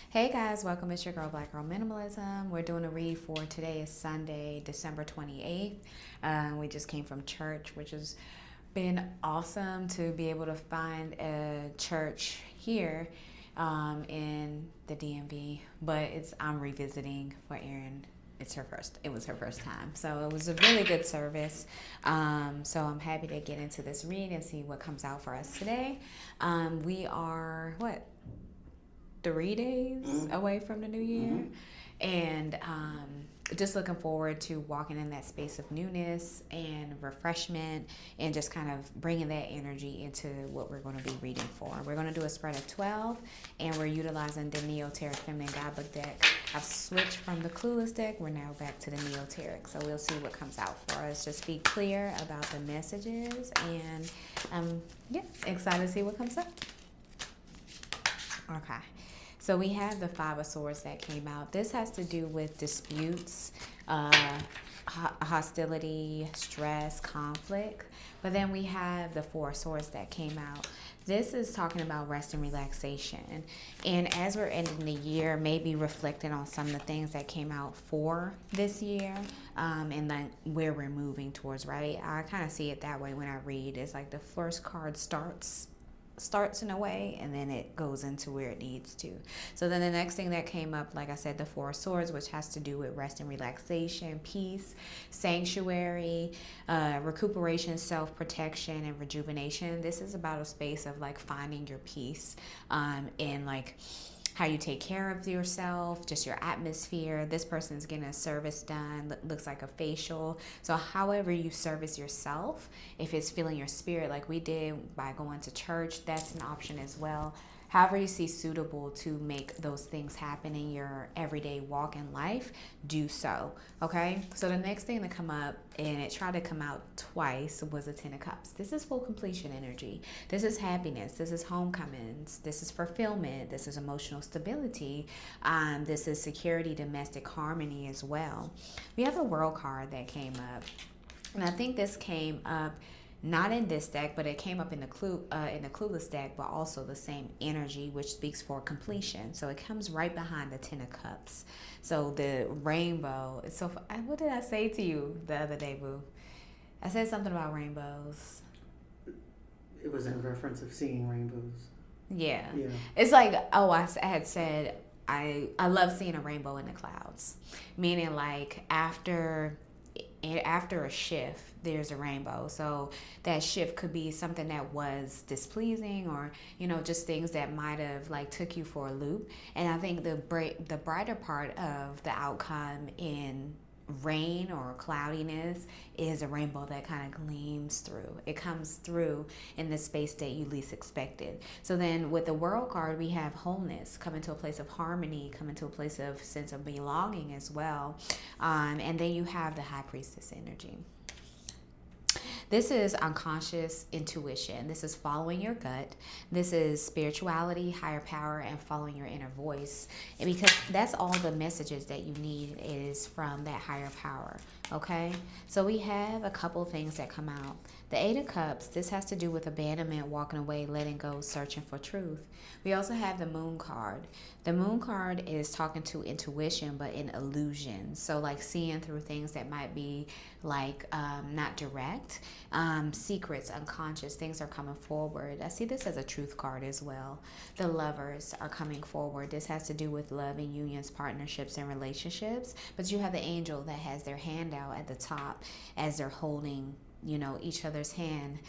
Hey guys, welcome. It's your girl, Black Girl Minimalism. We're doing a read for today is Sunday, December 28th. We just came from church, which has been awesome to be able to find a church here in the DMV. But I'm revisiting for Erin. It was her first time. So it was a really good service. So I'm happy to get into this read and see what comes out for us today. We are, 3 days away from the new year. And just looking forward to walking in that space of newness and refreshment and just kind of bringing that energy into what we're going to be reading for. We're going to do a spread of 12 and we're utilizing the Neoteric Feminine Guidebook deck. I've switched from the Clueless deck. We're now back to the Neoteric. So we'll see what comes out for us. Just be clear about the messages and excited to see what comes up. Okay. So we have the Five of Swords that came out. This has to do with disputes, hostility, stress, conflict. But then we have the Four of Swords that came out. This is talking about rest and relaxation. And as we're ending the year, maybe reflecting on some of the things that came out for this year and then where we're moving towards, right? I kind of see it that way when I read. It's like the first card starts in a way and then it goes into where it needs to. So then the next thing that came up, like I said, the Four of Swords, which has to do with rest and relaxation, peace, sanctuary, recuperation, self-protection, and rejuvenation. This is about a space of like finding your peace and like how you take care of yourself, just your atmosphere. This person is getting a service done, looks like a facial. So however you service yourself, if it's feeling your spirit like we did by going to church, that's an option as well. However you see suitable to make those things happen in your everyday walk in life, do so, okay? So the next thing to come up, and it tried to come out twice, was the Ten of Cups. This is full completion energy. This is happiness. This is homecomings. This is fulfillment. This is emotional stability. This is security, domestic harmony as well. We have a World card that came up, and I think this came up not in this deck, but it came up in the Clueless deck, but also the same energy, which speaks for completion. So it comes right behind the Ten of Cups. So the rainbow. So what did I say to you the other day, Boo? I said something about rainbows. It was in reference of seeing rainbows. Yeah. Yeah. It's like, I had said I love seeing a rainbow in the clouds, meaning like after a shift there's a rainbow. So that shift could be something that was displeasing or just things that might have like took you for a loop. And I think the brighter part of the outcome in rain or cloudiness is a rainbow that kind of gleams through. It comes through in the space that you least expected. So then with the World card, we have wholeness, come into a place of harmony, come into a place of sense of belonging as well. And then you have the High Priestess energy. This is unconscious intuition. This is following your gut. This is spirituality, higher power, and following your inner voice. And because that's all the messages that you need is from that higher power. Okay? So we have a couple of things that come out. The Eight of Cups, this has to do with abandonment, walking away, letting go, searching for truth. We also have the Moon card. The Moon card is talking to intuition, but in illusion. So like seeing through things that might be like not direct. Secrets, unconscious, things are coming forward. I see this as a truth card as well. The Lovers are coming forward. This has to do with love and unions, partnerships, and relationships. But you have the Angel that has their hand out at the top as they're holding each other's hand.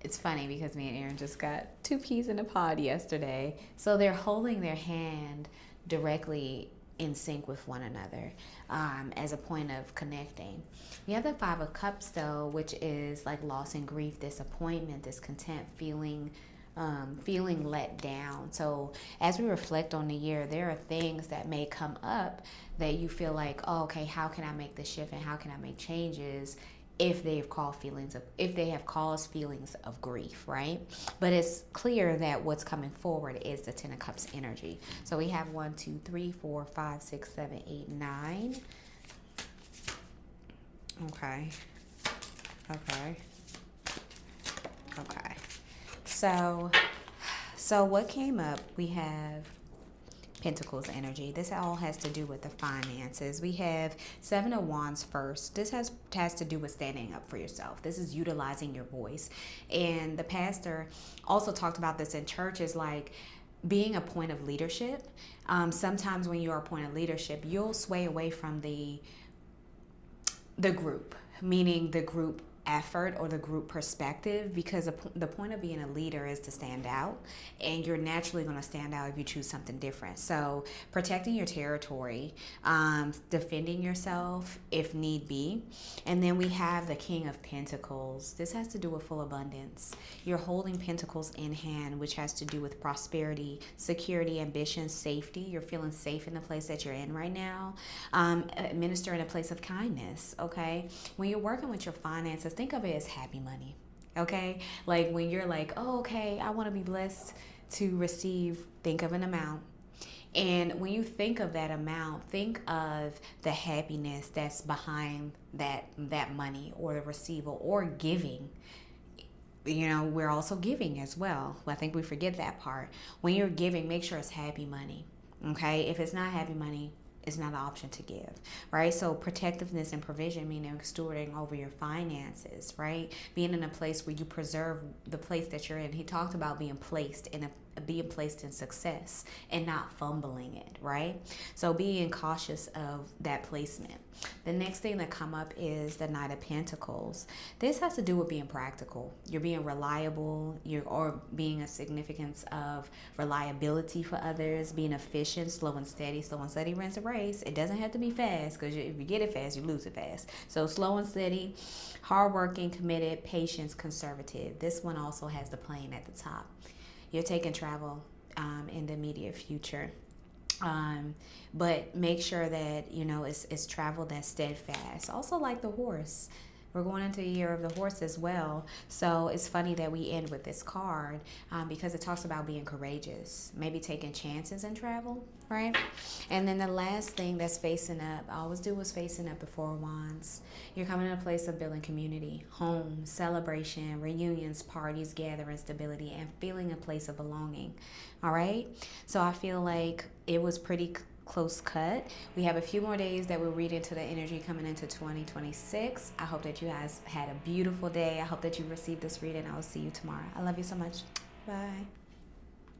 It's funny because me and Erin just got 2 peas in a pod yesterday. So they're holding their hand directly in sync with one another as a point of connecting. You have the Five of Cups though, which is like loss and grief, disappointment, discontent, feeling let down. So as we reflect on the year, there are things that may come up that you feel like, oh, okay, how can I make the shift and how can I make changes if they have caused feelings of grief, right? But it's clear that what's coming forward is the Ten of Cups energy. So we have 1, 2, 3, 4, 5, 6, 7, 8, 9. Okay. So what came up? We have Pentacles energy. This all has to do with the finances. We have Seven of Wands first. This has to do with standing up for yourself. This is utilizing your voice. And the pastor also talked about this in church, is like being a point of leadership. Sometimes when you're a point of leadership, you'll sway away from the group, meaning the group effort or the group perspective, because the point of being a leader is to stand out, and you're naturally going to stand out if you choose something different. So protecting your territory, defending yourself if need be. And then we have the King of Pentacles. This has to do with full abundance. You're holding pentacles in hand, which has to do with prosperity, security, ambition, safety. You're feeling safe in the place that you're in right now. Minister in a place of kindness, okay? When you're working with your finances, think of it as happy money, okay? Like when you're like, oh, okay, I want to be blessed to receive, think of an amount. And when you think of that amount, think of the happiness that's behind that money or the receiver or giving. You know, we're also giving as well. I think we forget that part. When you're giving, make sure it's happy money, okay? If it's not happy money, it's not an option to give, right? So protectiveness and provision, meaning stewarding over your finances, right? Being in a place where you preserve the place that you're in. He talked about being placed in success and not fumbling it, right? So being cautious of that placement. The next thing that come up is the Knight of Pentacles. This has to do with being practical. You're being reliable, or being a significance of reliability for others, being efficient, slow and steady. Slow and steady wins a race. It doesn't have to be fast, because if you get it fast, you lose it fast. So slow and steady, hardworking, committed, patience, conservative. This one also has the plane at the top. You're taking travel in the immediate future. But make sure that, you know, it's travel that's steadfast. Also like the horse. We're going into a year of the horse as well. So it's funny that we end with this card because it talks about being courageous, maybe taking chances in travel, right? And then the last thing that's facing up, I always do was facing up the Four of Wands. You're coming to a place of building community, home, celebration, reunions, parties, gatherings, stability, and feeling a place of belonging, all right? So I feel like it was pretty close cut. We have a few more days that we'll read into the energy coming into 2026. I hope that you guys had a beautiful day. I hope that you received this reading. I will see you tomorrow. I love you so much. Bye.